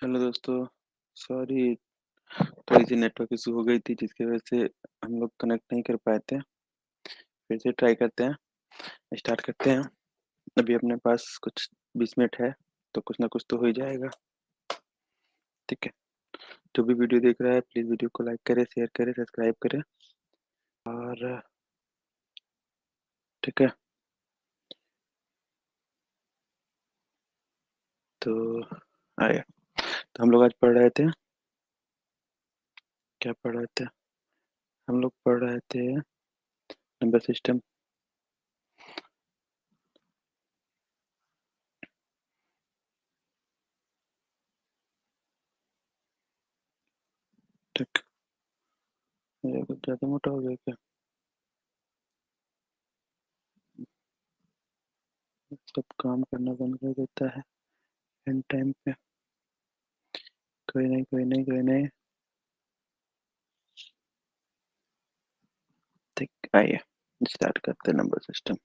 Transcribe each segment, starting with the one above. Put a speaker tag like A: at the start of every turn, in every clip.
A: Hello दोस्तों। Sorry, थोड़ी सी network issue हो गई थी जिसकी वजह से हम लोग कनेक्ट नहीं कर पाए थे। फिर से ट्राई करते हैं, स्टार्ट करते हैं। अभी अपने पास कुछ 20 मिनट है तो कुछ ना कुछ तो हो ही जाएगा। ठीक है, जो भी वीडियो देख रहा है प्लीज़ वीडियो को लाइक करें, शेयर करें, सब्सक्राइब करें। और ठीक है, तो आया। तो हम लोग आज पढ़ रहे थे, क्या पढ़ रहे थे? हम लोग पढ़ रहे थे नंबर सिस्टम। ठीक, ये कुछ ज़्यादा मोटा हो गया क्या? सब काम करना बंद कर देता है एंड टाइम पे। कोई नहीं, कोई नहीं, कोई नहीं। ठीक, आइए स्टार्ट करते हैं नंबर सिस्टम।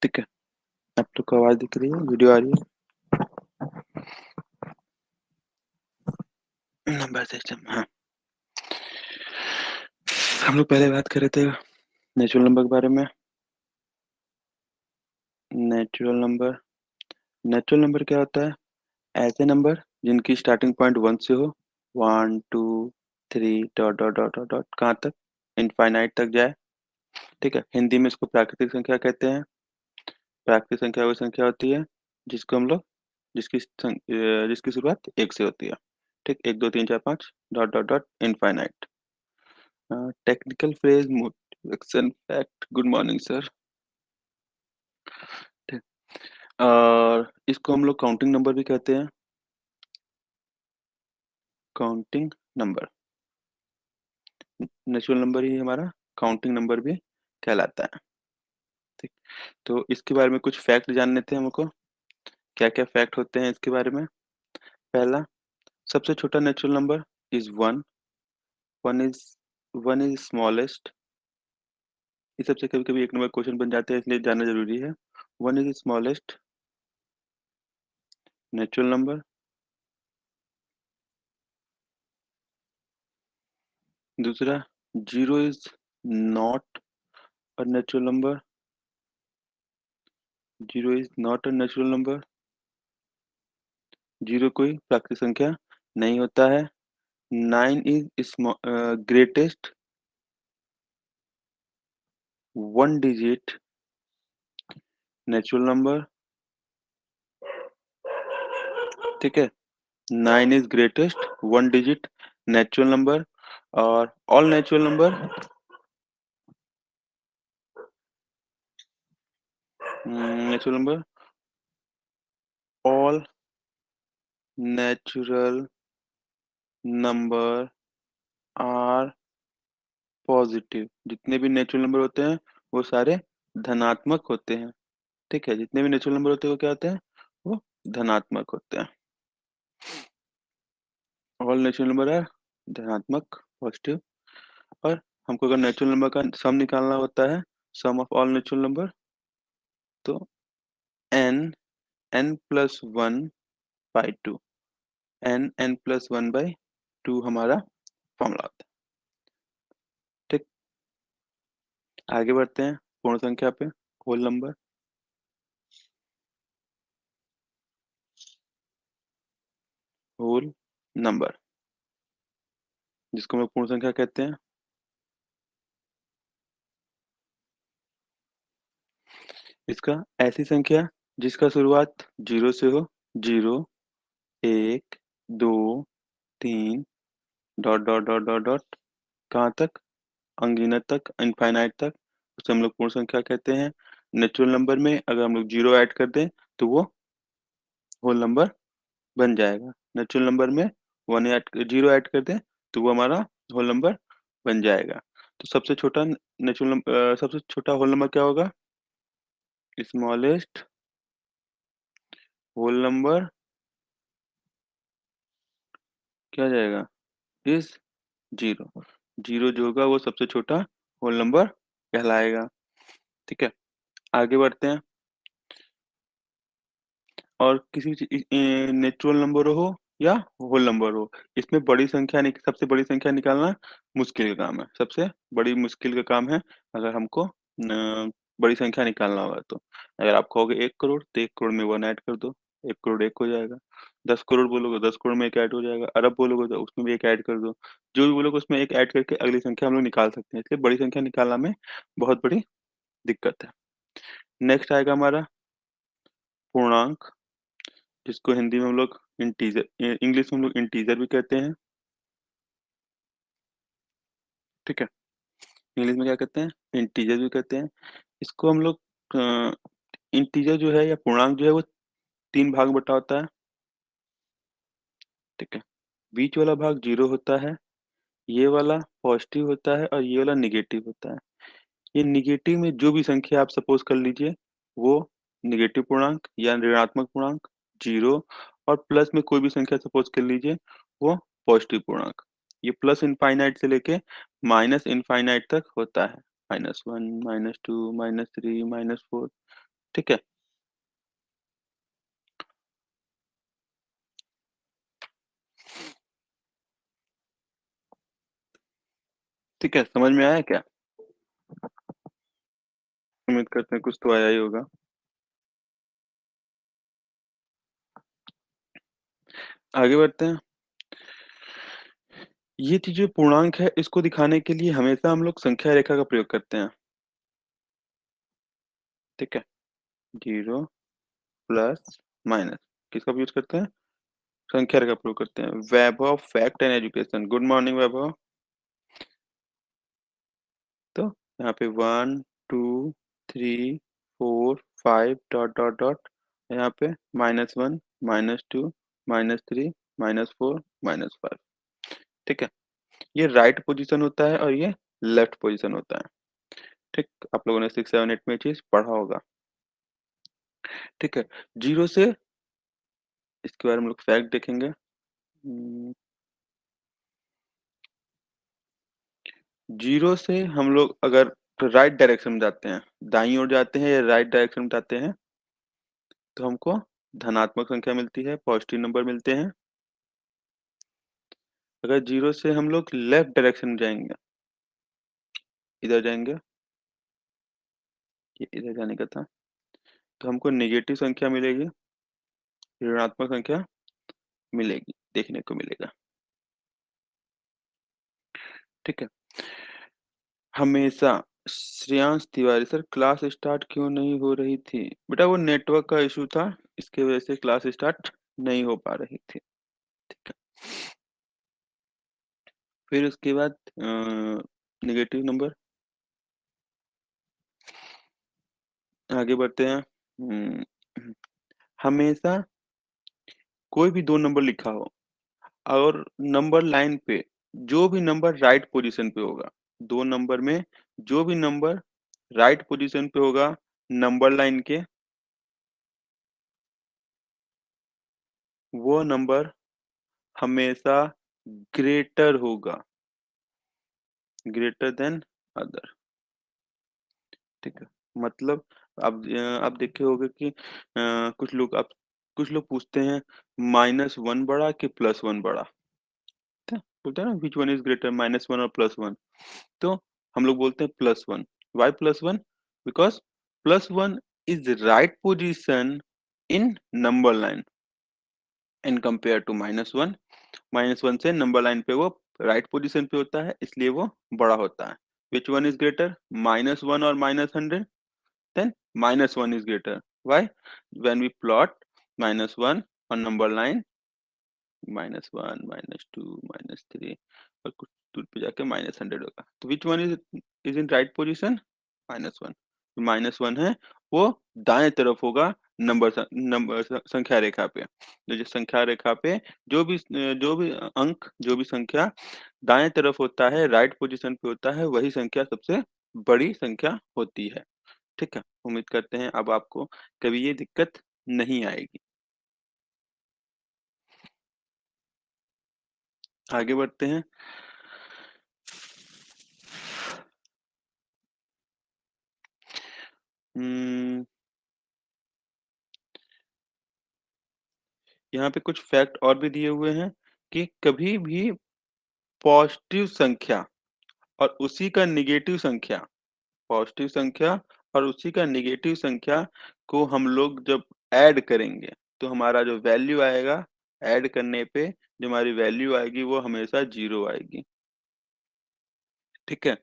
A: ठीक है, आप लोग को आवाज दिख रही है, वीडियो आ रही है? नंबर सिस्टम, हाँ। हम लोग पहले बात कर रहे थे नेचुरल नंबर के बारे में। नेचुरल नंबर, नेचुरल नंबर क्या होता है? ऐसे नंबर जिनकी स्टार्टिंग पॉइंट 1 से हो। 1 2 3 dot dot dot dot dot कहाँ तक? इनफाइनाइट तक जाए। ठीक है, हिंदी में इसको प्राकृतिक संख्या कहते हैं। प्राकृतिक संख्या वो संख्या होती है जिसको हम लोग जिसकी शुरुआत 1 से होती है। ठीक, 1 2 3 4 5 dot dot dot infinite. Technical phrase motivation fact, good morning sir. ठीक, और इसको हम लोग काउंटिंग नंबर भी कहते हैं। काउंटिंग नंबर, नेचुरल नंबर ही हमारा काउंटिंग नंबर भी कहलाता है। ठीक, तो इसके बारे में कुछ फैक्ट जानने थे हमको। क्या क्या फैक्ट होते हैं इसके बारे में? पहला, सबसे छोटा natural number is one. One is one is smallest. ये सबसे कभी कभी एक नंबर क्वेश्चन बन जाते हैं, इसलिए जानना जरूरी है। One is smallest natural number. दूसरा, zero is not a natural number. Zero is not a natural number. Zero कोई प्राकृतिक संख्या नहीं होता है। Nine is greatest one digit natural number. ठीक है, nine is greatest one digit natural number. और all natural number, natural number, all natural number are positive. जितने भी नेचुरल नंबर होते हैं वो सारे धनात्मक होते हैं। ठीक है, जितने भी नेचुरल नंबर होते हैं वो क्या होते हैं? वो धनात्मक होते हैं। ऑल नेचुरल नंबर है धनात्मक, पॉजिटिव। और हमको अगर नेचुरल नंबर का सम निकालना होता है, sum of all natural number, तो n n plus one by two, n plus one by two हमारा फॉर्मूला होता है। ठीक, आगे बढ़ते हैं पूर्ण संख्या पे, होल नंबर। होल नंबर जिसको हम लोग पूर्ण संख्या कहते हैं। इसका ऐसी संख्या जिसका शुरुआत जीरो से हो। जीरो, एक, दो, तीन, dot dot dot dot dot कहाँ तक? अनगिनत तक, इनफाइनाइट तक, उसे हम लोग पूर्ण संख्या कहते हैं। नेचुरल नंबर में अगर हम लोग जीरो ऐड कर दें तो वो होल नंबर बन जाएगा। नेचुरल नंबर में वन ऐड जीरो ऐड कर दें तो वो हमारा होल नंबर बन जाएगा। तो सबसे छोटा नेचुरल नंबर, सबसे छोटा होल नंबर क्या होगा? स्मॉलेस्ट होल नंबर क्या आ जाएगा, इज जीरो। जीरो जो होगा वो सबसे छोटा होल नंबर कहलाएगा। ठीक है, आगे बढ़ते हैं। और किसी नेचुरल नंबर हो या होल नंबर हो, इसमें बड़ी संख्या सबसे बड़ी संख्या निकालना मुश्किल का काम है, सबसे बड़ी मुश्किल का काम है। अगर हमको बड़ी संख्या निकालना होगा तो अगर आप कहोगे 1 करोड़ तो 1 करोड़ में 1 ऐड कर दो, 1 करोड़ एक हो जाएगा। 10 करोड़ बोलोगे 10 करोड़ में एक ऐड हो जाएगा। अरब बोलोगे तो उसमें भी एक ऐड कर दो। जो भी बोलोगे उसमें एक ऐड करके अगली संख्या हम लोग निकाल सकते हैं, इसलिए बड़ी संख्या निकालना में बहुत बड़ी दिक्कत है। नेक्स्ट आएगा हमारा पूर्णांक, जिसको हिंदी में हम लोग इंटीजर, इंग्लिश में हम लोग इंटीजर भी कहते हैं। ठीक है, इंग्लिश में क्या कहते हैं, इंटीजर भी कहते हैं। इसको हम लोग इंटीजर जो है या पूर्णांक जो है वो 3 भाग में बटा होता है। ठीक है, बीच वाला भाग जीरो होता है, ये वाला पॉजिटिव होता है और ये वाला निगेटिव होता है। ये निगेटिव में जो भी संख्या आप सपोज कर लीजिए वो निगेटिव पूर्णांक या ऋणात्मक पूर्णांक, जीरो। और प्लस में कोई भी संख्या सपोज कर लीजिए वो पॉजिटिव पूर्णांक। ये प्लस इनफाइनाइट से लेके माइनस इनफाइनाइट तक होता है, -1, -2, -3, -4। ठीक है, ठीक है, समझ में आया क्या? उम्मीद करते हैं कुछ तो आया ही होगा। आगे बढ़ते हैं। ये चीज जो पूर्णांक है इसको दिखाने के लिए हमेशा हम लोग संख्या रेखा का प्रयोग करते हैं। ठीक है, जीरो प्लस माइनस किसका यूज करते हैं, संख्या रेखा प्रयोग करते हैं। Vaibhav fact and education, good morning Vaibhav. तो यहाँ पे 1 2 3 4 5 डॉट डॉट डॉट, यहाँ पे -1 -2 -3 -4 -5। ठीक है, ये राइट पोजीशन होता है और ये लेफ्ट पोजीशन होता है। ठीक, आप लोगों ने 6 7 8 में ये चीज पढ़ा होगा। ठीक है, जीरो से इसके बारे में हम लोग फैक्ट देखेंगे। जीरो से हम लोग अगर राइट डायरेक्शन में जाते हैं, दाईं ओर जाते हैं या राइट डायरेक्शन में जाते हैं, तो हमको धनात्मक संख्या मिलती है, पॉजिटिव नंबर मिलते हैं। अगर जीरो से हम लोग लेफ्ट डायरेक्शन में जाएंगे, इधर जाएंगे, ये इधर जाने का था, तो हमको नेगेटिव संख्या मिलेगी, ऋणात्मक संख्या मिलेगी, देखने को मिलेगा। ठीक है, हमेशा Shreyansh Tiwari, sir class start क्यों नहीं हो रही थी? बेटा वो नेटवर्क का इशू था, इसके वजह से क्लास स्टार्ट नहीं हो पा रही थी। ठीक है, फिर उसके बाद नेगेटिव नंबर, आगे बढ़ते हैं। हमेशा कोई भी 2 नंबर लिखा हो और नंबर लाइन पे जो भी नंबर राइट पोजीशन पे होगा, 2 नंबर में जो भी नंबर राइट पोजीशन पे होगा नंबर लाइन के, वो नंबर हमेशा ग्रेटर होगा, ग्रेटर देन अदर। ठीक है, मतलब आप देखे होगे कि कुछ लोग पूछते हैं -1 बड़ा कि +1 बड़ा, ठीक है? बोलते हैं ना विच वन इज ग्रेटर, -1 और +1। तो हम लोग बोलते हैं +1। Why +1? Because +1 is right position in number line in compare to -1। -1 से नंबर लाइन पे वो राइट पोजीशन पे होता है, इसलिए वो बड़ा होता है। विच वन इज ग्रेटर, -1 और -100? Then -1 is greater. Why? When we plot -1 on number line, -1 -2 -3 और कुछ दूर पे जाके -100 होगा, तो which one is in right position, -1। -1 है वो दाएं तरफ होगा नंबर संख्या रेखा पे। तो जो संख्या रेखा पे जो भी अंक, जो भी संख्या दाएं तरफ होता है, राइट पोजीशन पे होता है, वही संख्या सबसे बड़ी संख्या होती है। ठीक है, उम्मीद करते हैं अब आपको कभी ये दिक्कत नहीं आएगी। आगे बढ़ते हैं। हम्म, यहाँ पे कुछ फैक्ट और भी दिए हुए हैं कि कभी भी पॉजिटिव संख्या और उसी का नेगेटिव संख्या, पॉजिटिव संख्या और उसी का नेगेटिव संख्या को हम लोग जब ऐड करेंगे तो हमारा जो वैल्यू आएगा, ऐड करने पे जो हमारी वैल्यू आएगी वो हमेशा जीरो आएगी। ठीक है,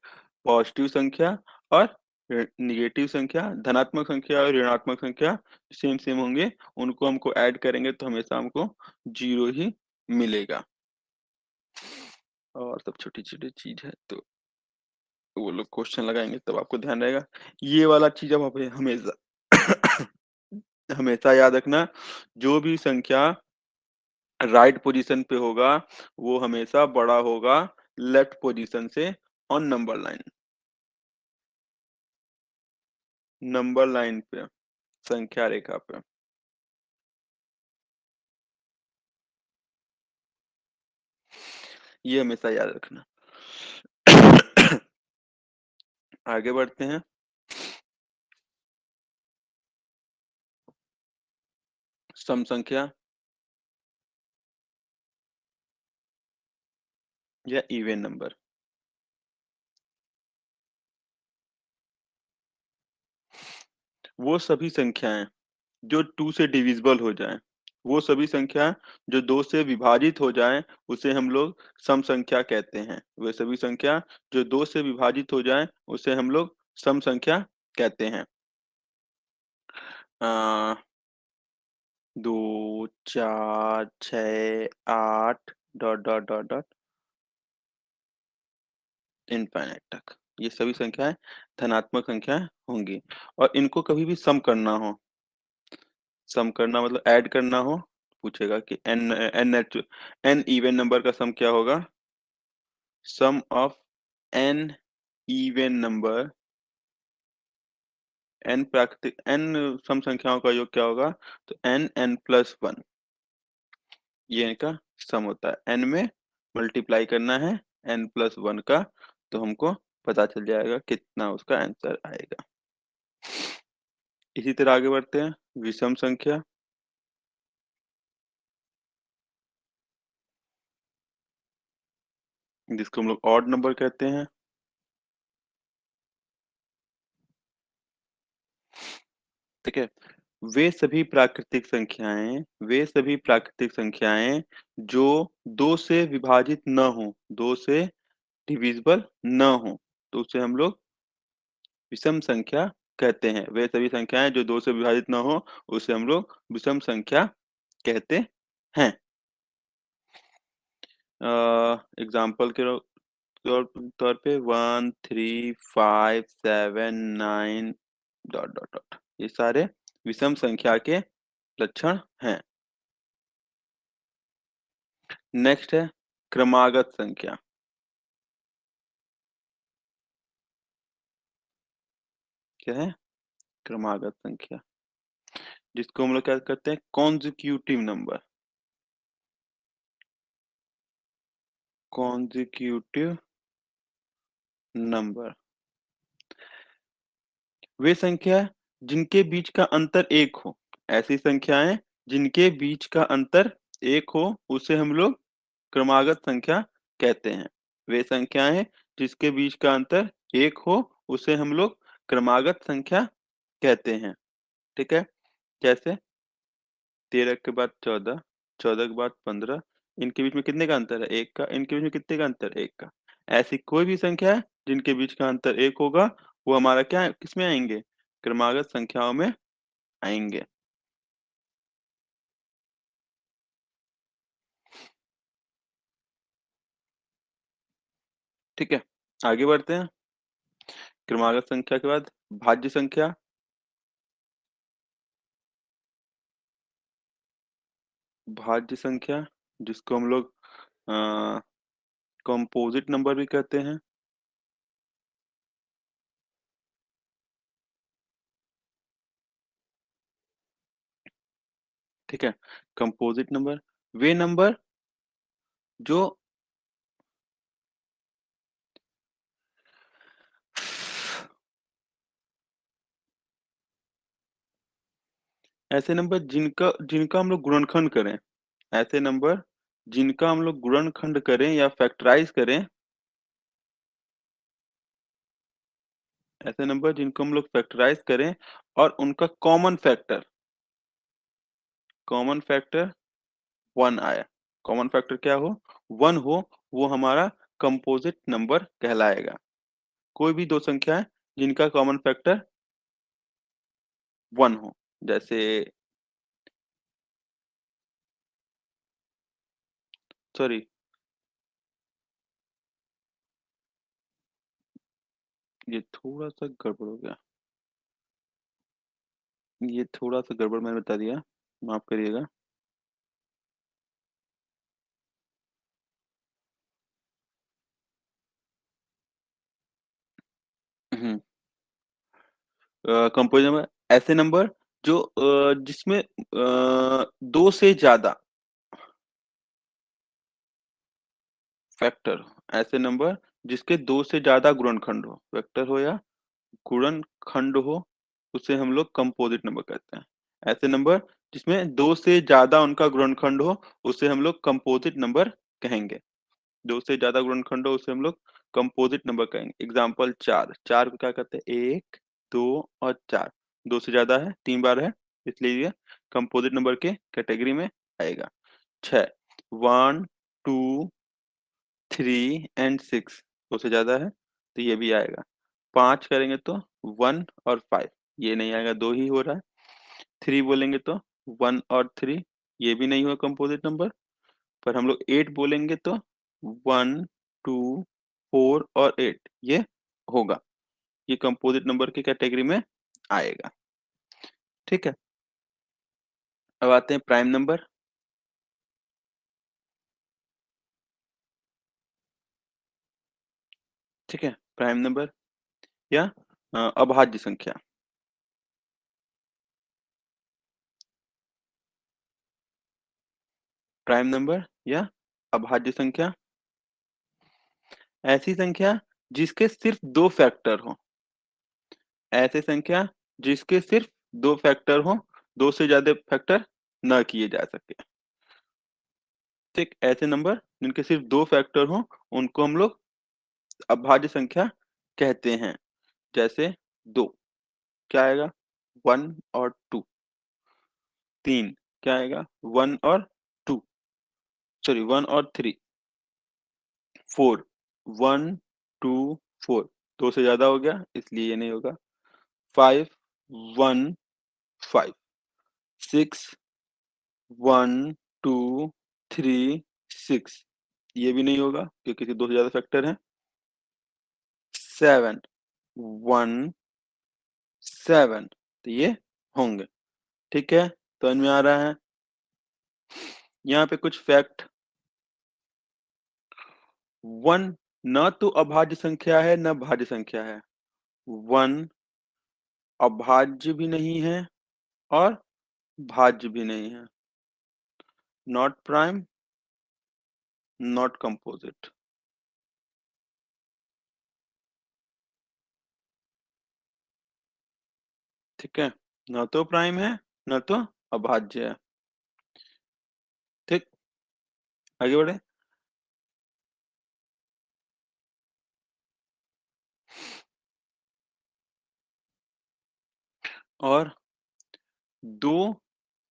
A: पॉजिटिव संख्या और निगेटिव संख्या, धनात्मक संख्या और ऋणात्मक संख्या सेम सेम होंगे, उनको हमको ऐड करेंगे तो हमेशा हमको जीरो ही मिलेगा। और सब छोटी छोटी चीज है तो वो लोग क्वेश्चन लगाएंगे तब आपको ध्यान रहेगा। ये वाला चीज अब आप हमेशा हमेशा याद रखना, जो भी संख्या राइट पोजीशन पे होगा वो हमेशा बड़ा होगा लेफ्ट पोजीशन से on number line. Number line पे, संख्या रेखा पे। ये हमेशा याद रखना। आगे बढ़ते हैं। सम संख्या या इवन नंबर। वो सभी संख्याएं जो टू से डिविजिबल हो जाएं, वो सभी संख्या जो दो से विभाजित हो जाएं उसे हम लोग सम संख्या कहते हैं। वे सभी संख्या जो दो से विभाजित हो जाएं उसे हम लोग सम संख्या कहते हैं। आ, 2, 4, 6, 8 dot dot dot dot infinite तक, ये सभी संख्याएं धनात्मक संख्या होंगी। और इनको कभी भी सम करना हो, सम करना मतलब ऐड करना हो, पूछेगा कि एन इवन नंबर का सम क्या होगा, sum of n even number, n प्राकृतिक एन सम संख्याओं का योग क्या होगा, तो एन एन प्लस वन, ये इनका सम होता है। एन में मल्टीप्लाई करना है एन प्लस वन का, तो हमको पता चल जाएगा कितना उसका आंसर आएगा। इसी तरह आगे बढ़ते हैं। विषम संख्या, जिसको हम लोग ऑड नंबर कहते हैं। ठीक है, वे सभी प्राकृतिक संख्याएं जो दो से विभाजित न हो, दो से डिविजिबल न हो, तो उसे हम लोग विषम संख्या कहते हैं। वे सभी संख्याएं जो दो से विभाजित न हो उसे हम लोग विषम संख्या कहते हैं। एग्जाम्पल के तौर तौर पे 1, 3, 5, 7, 9 डॉट डॉट डॉट, ये सारे विषम संख्या के लक्षण हैं। नेक्स्ट है क्रमागत संख्या। क्या है? क्रमागत संख्या, जिसको हम लोग क्या करते हैं, कॉन्जिक्यूटिव नंबर। कॉन्जिक्यूटिव नंबर, वे संख्या जिनके बीच का अंतर एक हो, ऐसी संख्याएं जिनके बीच का अंतर एक हो उसे हम लोग क्रमागत संख्या कहते हैं। वे संख्याएं जिसके बीच का अंतर एक हो उसे हम लोग क्रमागत संख्या कहते हैं। ठीक है, जैसे 13 के बाद 14, 14 के बाद 15, इनके बीच में कितने का अंतर है, एक का। इनके बीच में कितने का अंतर है, एक का। ऐसी कोई भी संख्या है जिनके बीच का अंतर एक होगा वो हमारा क्या है, किसमें आएंगे, क्रमागत संख्याओं में आएंगे। ठीक है, आगे बढ़ते हैं। क्रमागत संख्या के बाद भाज्य संख्या। भाज्य संख्या जिसको हम लोग कंपोजिट नंबर भी कहते हैं। ठीक है, कंपोजिट नंबर वे नंबर जो ऐसे नंबर जिनका जिनका हम लोग गुणनखंड करें, ऐसे नंबर जिनका हम लोग गुणनखंड करें या फैक्टराइज करें, ऐसे नंबर जिनको हम लोग फैक्टराइज करें और उनका कॉमन फैक्टर 1 आया। कॉमन फैक्टर क्या हो? 1 हो, वो हमारा कंपोजिट नंबर कहलाएगा। कोई भी दो संख्या है जिनका कॉमन फैक्टर 1 हो, जैसे सॉरी, ये थोड़ा सा गड़बड़ हो गया, ये थोड़ा सा गड़बड़ मैंने बता दिया, माफ करिएगा। हम्म, कंपोजिट नंबर ऐसे नंबर जो जिसमें दो से ज्यादा फैक्टर, ऐसे नंबर जिसके दो से ज्यादा गुणनखंड हो, वेक्टर हो या गुणनखंड हो, उसे हम लोग कंपोजिट नंबर कहते हैं। ऐसे नंबर जिसमें दो से ज्यादा उनका गुणनखंड हो, उसे हम लोग कंपोजिट नंबर कहेंगे। दो से ज्यादा गुणनखंड हो उसे हम लोग कंपोजिट नंबर कहेंगे। एग्जाम्पल चार, चार को क्या कहते हैं? एक, दो और चार। दो से ज्यादा है, 3 बार है, इसलिए ये कंपोजिट नंबर के कैटेगरी में आएगा। छह, 1 2 3 एंड 6, दो से ज्यादा है तो ये भी आएगा। 5 करेंगे तो 1 और 5, ये नहीं आएगा, दो ही हो रहा है। 3 बोलेंगे तो 1 और 3, ये भी नहीं हुआ कंपोजिट नंबर। पर हम लोग 8 बोलेंगे तो 1 2 4 और 8, ये होगा। ये कंपोजिट नंबर की कैटेगरी में आएगा। ठीक है, अब आते हैं प्राइम नंबर। ठीक है, प्राइम नंबर या अभाज्य संख्या। प्राइम नंबर या अभाज्य संख्या ऐसी संख्या जिसके सिर्फ दो फैक्टर हो। ऐसी संख्या जिसके सिर्फ दो फैक्टर हो, दो से ज्यादा फैक्टर ना किए जा सके। ठीक, ऐसे नंबर जिनके सिर्फ दो फैक्टर हो, उनको हम लोग अभाज्य संख्या कहते हैं। जैसे दो, क्या आएगा? 1 और 2। तीन, क्या आएगा? 1 और 2, सॉरी 1 और 3। 4, 1 2 4, दो से ज्यादा हो गया इसलिए ये नहीं होगा। 5 1 5। 6 1 2 3 6, ये भी नहीं होगा क्योंकि दो से ज्यादा फैक्टर है। 7 1 7, तो ये होंगे। ठीक है, तो में आ रहा है। यहाँ पे कुछ फैक्ट। 1 न तो अभाज्य संख्या है न भाज्य संख्या है। 1 अभाज्य भी नहीं है और भाज्य भी नहीं है। Not prime, not composite. ठीक है, न तो प्राइम है न तो अभाज्य है। ठीक, आगे बढ़े। और दो,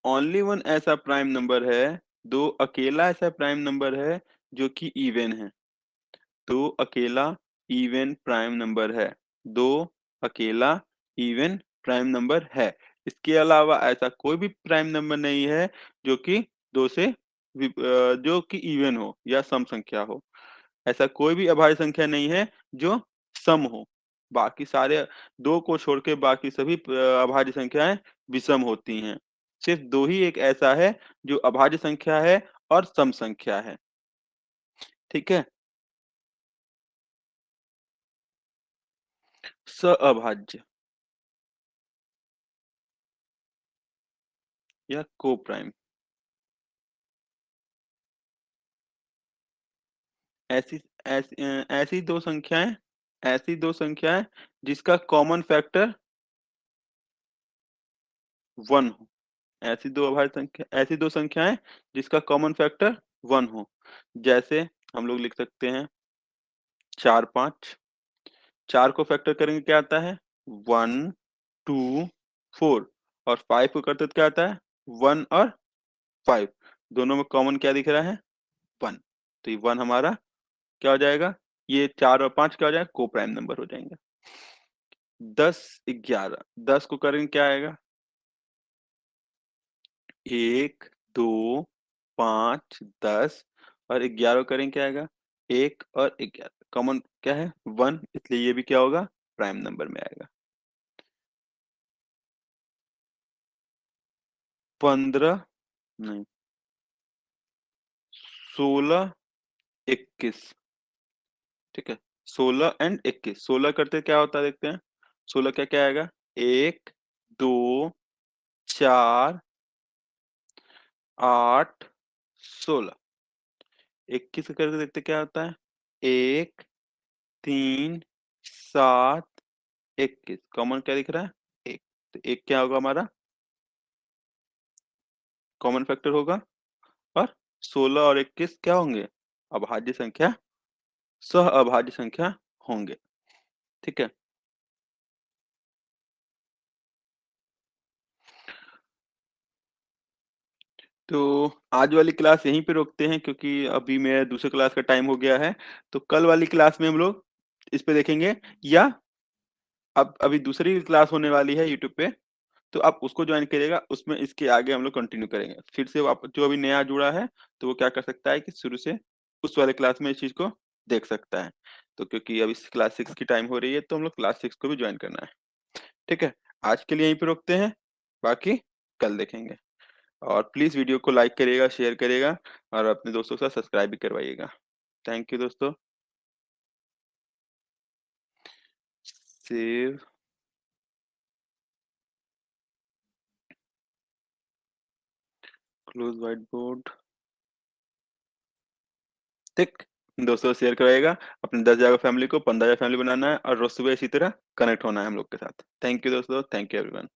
A: ओनली वन ऐसा प्राइम नंबर है, दो अकेला ऐसा प्राइम नंबर है जो कि इवन है। दो अकेला इवन प्राइम नंबर है। दो अकेला इवन प्राइम नंबर है। इसके अलावा ऐसा कोई भी प्राइम नंबर नहीं है जो कि दो से जो कि इवन हो या सम संख्या हो। ऐसा कोई भी अभाज्य संख्या नहीं है जो सम हो। बाकी सारे, दो को छोड़ के बाकी सभी अभाज्य संख्याएं विषम होती हैं। सिर्फ दो ही एक ऐसा है जो अभाज्य संख्या है और सम संख्या है। ठीक है, अभाज्य या को प्राइम। ऐसी ऐसी दो संख्याएं, ऐसी दो संख्याएं जिसका कॉमन फैक्टर 1 हो। ऐसी दो संख्याएं जिसका कॉमन फैक्टर 1 हो। जैसे हम लोग लिख सकते हैं 4 5। 4 को फैक्टर करेंगे क्या आता है 1 2 4, और 5 को करते तो क्या आता है 1 और 5। दोनों में कॉमन क्या दिख रहा है 1। तो ये 1 हमारा क्या हो जाएगा, ये 4 और 5 क्या हो जाएगा, को प्राइम नंबर हो जाएंगे। 10 11, 10 को करेंगे क्या आएगा 1 2 5 10, और 11 करेंगे क्या आएगा 1 और 11। कॉमन क्या है 1, इसलिए ये भी क्या होगा प्राइम नंबर में आएगा। 15 नहीं, 16 21। ठीक है, 16 एंड 21। 16 करते क्या होता है देखते हैं। 16 क्या क्या आएगा 1 2 4 8 16। 21 करके देखते क्या होता है 1 3 7 21। कॉमन क्या दिख रहा है 1। तो 1 क्या होगा हमारा कॉमन फैक्टर होगा। और 16 और 21 क्या होंगे अभाज्य संख्या, सह अभाज्य संख्या होंगे। ठीक है, तो आज वाली क्लास यहीं पे रोकते हैं क्योंकि अभी मेरा दूसरे क्लास का टाइम हो गया है। तो कल वाली क्लास में हम लोग इस पे देखेंगे, या अब अभी दूसरी क्लास होने वाली है यूट्यूब पे, तो आप उसको ज्वाइन करिएगा, उसमें इसके आगे हम लोग कंटिन्यू करेंगे। फिर से आप जो अभी नया जुड़ा है तो वो क्या कर सकता है कि शुरू से उस वाले क्लास में इस चीज को देख सकता है। तो क्योंकि अभी क्लास 6 की टाइम हो रही है तो हम लोग क्लास 6 को भी ज्वाइन करना है। ठीक है, आज के लिए यहीं पे रोकते हैं, बाकी कल देखेंगे। और प्लीज वीडियो को लाइक करिएगा, शेयर करिएगा, और अपने दोस्तों के साथ सब्सक्राइब भी करवाइएगा। थैंक यू दोस्तों। Save, close white board. ठीक, दोस्तों शेयर करवाइएगा। अपने 10 जगह फैमिली को 15 जगह फैमिली बनाना है, और रोज सुबह इसी तरह कनेक्ट होना है हम लोग के साथ। थैंक यू दोस्तों, थैंक यू एवरीवन।